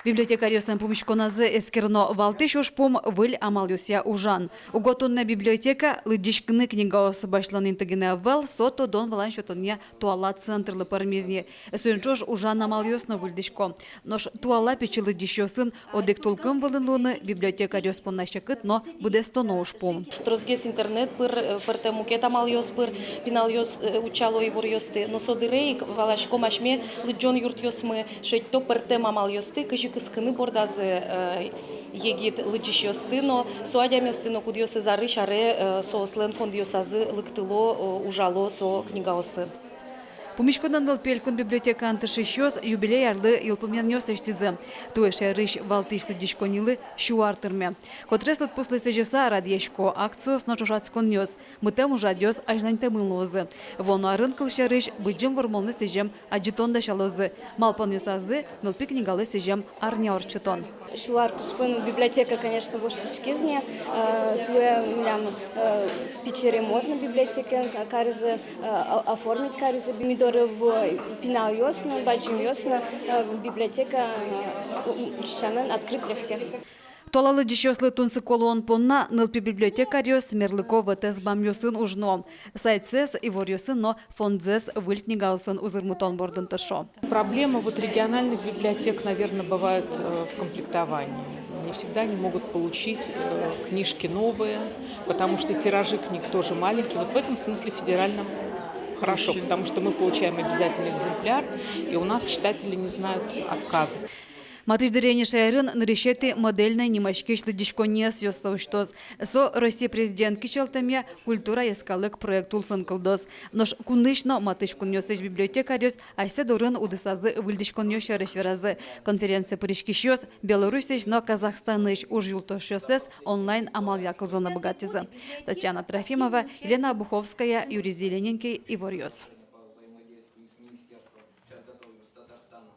Библиотекарёстан помещконазы эскерно валтыш ушпум выль амалюсия ужан. Уготунна библиотека лыдишкны книгаосы башланын тыгыне вел сото дон валан шотонья туала центрлы пармизни. Сөнчош ужан амалюсна выльдишко. Нош туала печи лыдишёсын одек толкым вылын луны библиотекарёс поннащакыт, но будестоно ушпум. Трозгес интернет пыр темукет амалюс пыр пиналюс учало и ворюсты. Но содырейк валашко машме лыджон юртюсмы шетто пыр тем амалюсты кыскыны бордазы егит лыджищёстыно, суадямёстыно кудьёсы зары шаре сослен фондиосазы лыктыло ужало со книгаосы. Помещконан был пелькун библиотека антышищёс юбилей арлы юлпомянёс эштизы. Туэше рыш валтышлы дишконилы шуартырме. Котреслыт после сежеса радьешко акцию с ночушацконёс. Мытем ужадёс ажнантемылозы. Вону арынкылща рыш быджым вормолны сежем аджитон дашалозы. Малпонёсазы нылпи книгалы сежем арняорчытон. Шуаркуспын библиотека, конечно, больше шкизне. Туэ милям печеремонтна библиотека, каризы оформить каризы. Мидоры в пинал ёсна, баджим ёсна, библиотека шамен открыт для всех. Толалы дишёслы тунсы колон понна нылпи библиотекарёс Мерлыкова тез бамёсын ужно. Сайтсес и ворёсын, но фондзес выль книгаусын узырмутон бордын тыршо. Проблема региональных библиотек, наверное, бывает в комплектовании. Не всегда они могут получить книжки новые, потому что тиражи книг тоже маленькие. Вот в этом смысле федеральном хорошо, потому что мы получаем обязательный экземпляр, и у нас читатели не знают отказа. Матыш дырени шайрын нарешеты модельной немашкишлы дишконес ёсауштоз. Со Россия президент кичалтамя культура ескалык проект улсын кылдос. Нош кунышно матыш кунёсыш библиотекарёс айсе дурын удысазы выльдишконёс шарышверазы. Конференция пырышкишёс Беларусич, но Казахстаныш уж юлтошёсес онлайн амал якылзана богатизы. Татьяна Трофимова, Елена Обуховская, Юрий Зелененький, Ивор Ёс.